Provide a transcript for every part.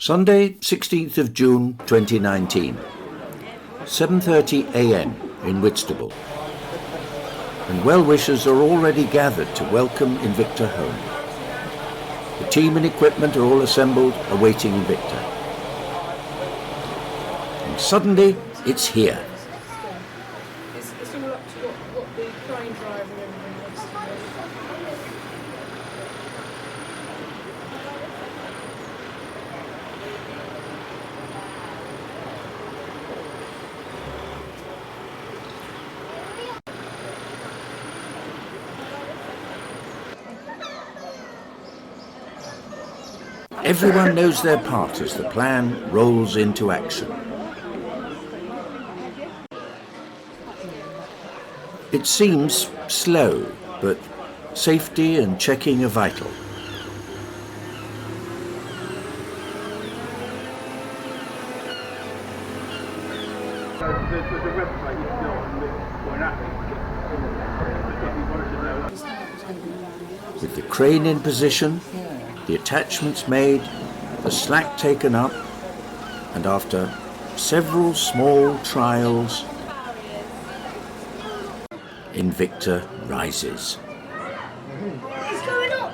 Sunday, 16th of June 2019, 7:30 a.m. in Whitstable, and well-wishers are already gathered to welcome Invicta home. The team and equipment are all assembled, awaiting Invicta. And suddenly, it's here. It's all up to what the crane driver and everything wants to do. Everyone knows their part as the plan rolls into action. It seems slow, but safety and checking are vital. With the crane in position, the attachments made, the slack taken up, and after several small trials, Invicta rises. What's going on?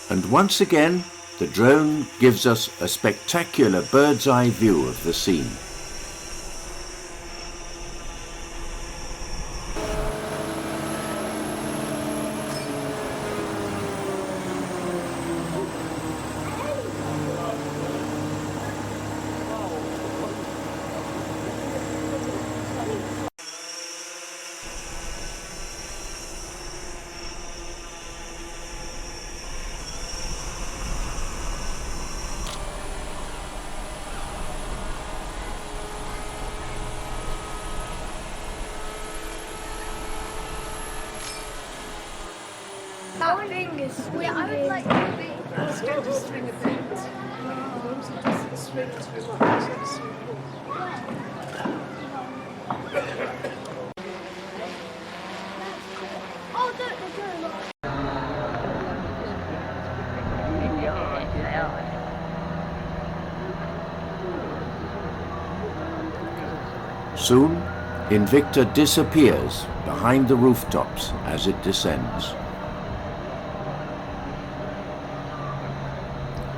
And once again, the drone gives us a spectacular bird's-eye view of the scene. That thing is swinging. I would like to be. It's going to swing a bit. It doesn't swing too much. It's swing. Oh, they're going. Soon, Invicta disappears behind the rooftops as it descends.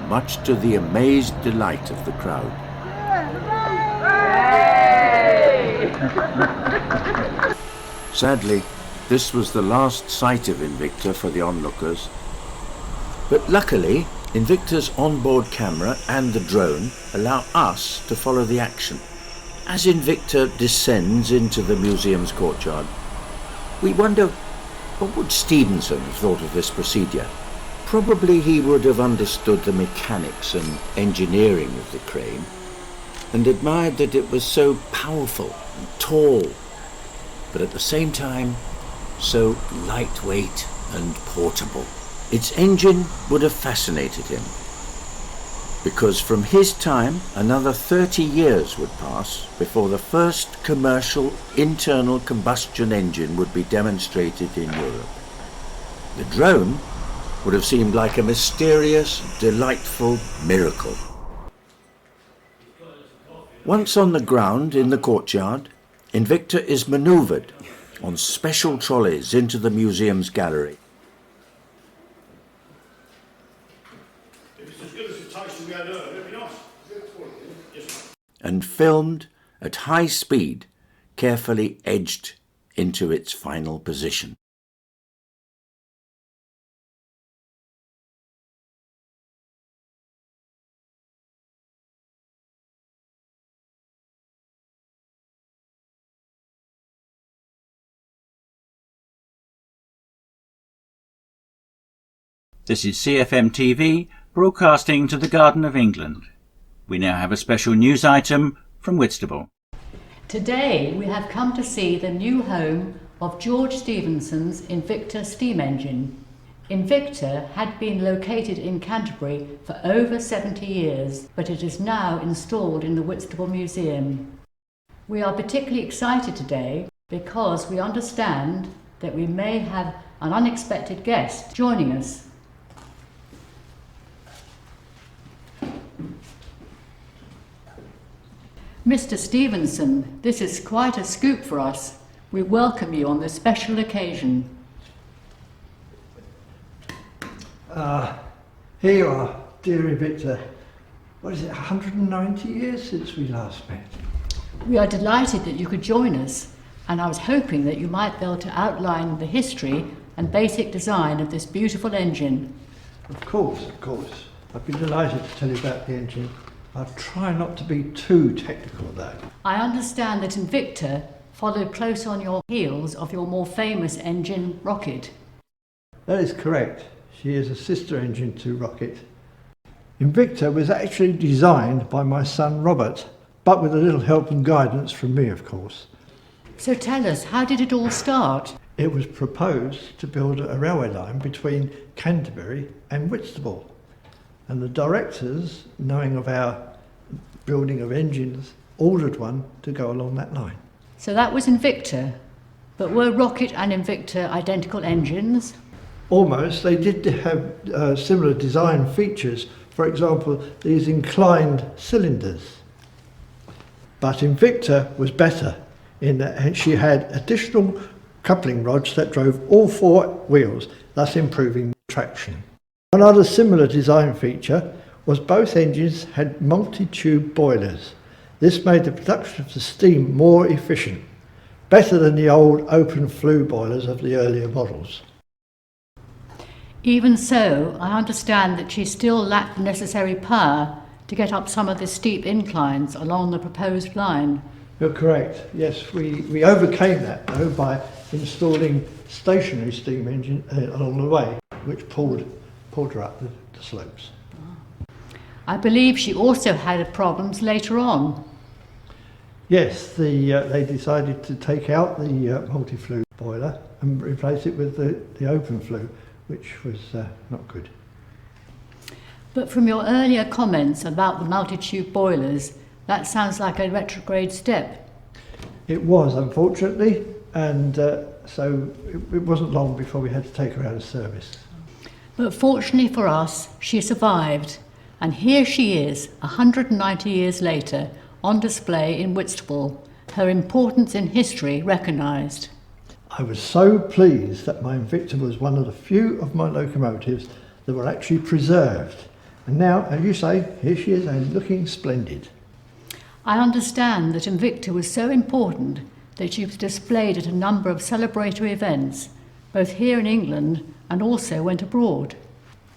Much to the amazed delight of the crowd. Sadly, this was the last sight of Invicta for the onlookers. But luckily, Invicta's onboard camera and the drone allow us to follow the action. As Invicta descends into the museum's courtyard, we wonder, what would Stevenson have thought of this procedure? Probably he would have understood the mechanics and engineering of the crane and admired that it was so powerful and tall, but at the same time so lightweight and portable. Its engine would have fascinated him, because from his time another 30 years would pass before the first commercial internal combustion engine would be demonstrated in Europe. The drone would have seemed like a mysterious, delightful miracle. Once on the ground in the courtyard, Invicta is manoeuvred on special trolleys into the museum's gallery. And filmed at high speed, carefully edged into its final position. This is CFM TV, broadcasting to the Garden of England. We now have a special news item from Whitstable. Today we have come to see the new home of George Stephenson's Invicta steam engine. Invicta had been located in Canterbury for over 70 years, but it is now installed in the Whitstable Museum. We are particularly excited today because we understand that we may have an unexpected guest joining us. Mr. Stevenson, this is quite a scoop for us. We welcome you on this special occasion. Here you are, dear Invicta. What is it, 190 years since we last met? We are delighted that you could join us, and I was hoping that you might be able to outline the history and basic design of this beautiful engine. Of course. I'd be delighted to tell you about the engine. I'll try not to be too technical though. I understand that Invicta followed close on your heels of your more famous engine, Rocket. That is correct. She is a sister engine to Rocket. Invicta was actually designed by my son Robert, but with a little help and guidance from me, of course. So tell us, how did it all start? It was proposed to build a railway line between Canterbury and Whitstable. And the directors, knowing of our building of engines, ordered one to go along that line. So that was Invicta, but were Rocket and Invicta identical engines? Almost. They did have similar design features. For example, these inclined cylinders. But Invicta was better in that she had additional coupling rods that drove all four wheels, thus improving traction. One other similar design feature was both engines had multi-tube boilers. This made the production of the steam more efficient, better than the old open flue boilers of the earlier models. Even so, I understand that she still lacked the necessary power to get up some of the steep inclines along the proposed line. You're correct. Yes, we overcame that though by installing stationary steam engine along the way, which pulled her up the slopes. I believe she also had problems later on. Yes, they decided to take out the multi-flue boiler and replace it with the open flue, which was not good. But from your earlier comments about the multi-tube boilers, that sounds like a retrograde step. It was, unfortunately, and so it wasn't long before we had to take her out of service. But fortunately for us, she survived, and here she is, 190 years later, on display in Whitstable, her importance in history recognised. I was so pleased that my Invicta was one of the few of my locomotives that were actually preserved. And now, as you say, here she is and looking splendid. I understand that Invicta was so important that she was displayed at a number of celebratory events, both here in England and also went abroad.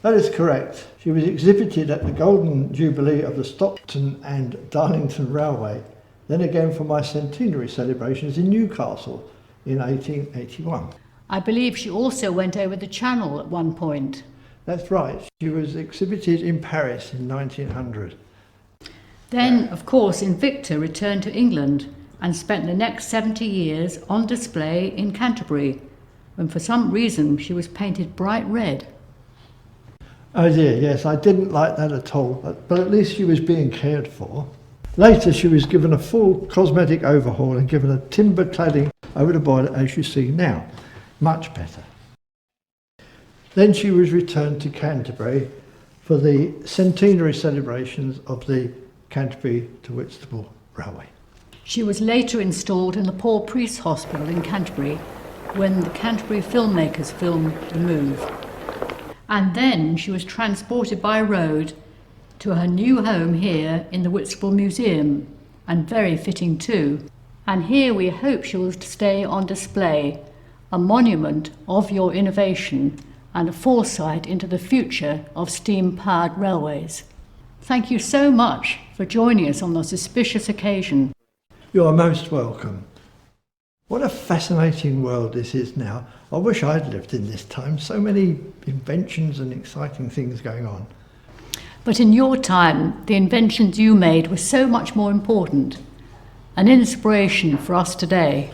That is correct. She was exhibited at the Golden Jubilee of the Stockton and Darlington Railway, then again for my centenary celebrations in Newcastle in 1881. I believe she also went over the Channel at one point. That's right. She was exhibited in Paris in 1900. Then, of course, Invicta returned to England and spent the next 70 years on display in Canterbury, when for some reason she was painted bright red. Oh dear, yes, I didn't like that at all, but at least she was being cared for. Later she was given a full cosmetic overhaul and given a timber cladding over the boiler as you see now. Much better. Then she was returned to Canterbury for the centenary celebrations of the Canterbury to Whitstable Railway. She was later installed in the Poor Priest Hospital in Canterbury when the Canterbury filmmakers filmed The Move. And then she was transported by road to her new home here in the Whitstable Museum, and very fitting too. And here we hope she will stay on display, a monument of your innovation and a foresight into the future of steam-powered railways. Thank you so much for joining us on this auspicious occasion. You are most welcome. What a fascinating world this is now. I wish I'd lived in this time. So many inventions and exciting things going on. But in your time, the inventions you made were so much more important, an inspiration for us today.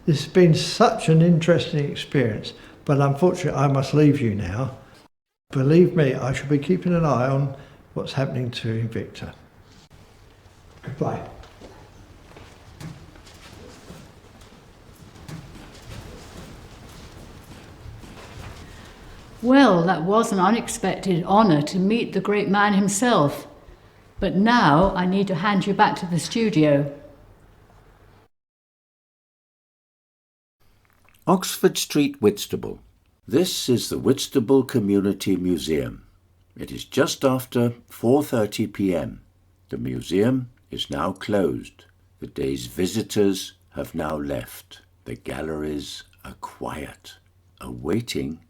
This has been such an interesting experience. But unfortunately, I must leave you now. Believe me, I shall be keeping an eye on what's happening to Invicta. Goodbye. Well, that was an unexpected honour to meet the great man himself. But now I need to hand you back to the studio. Oxford Street, Whitstable. This is the Whitstable Community Museum. It is just after 4:30 p.m. The museum is now closed. The day's visitors have now left. The galleries are quiet, awaiting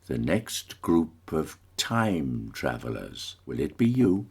the next group of time travellers. Will it be you?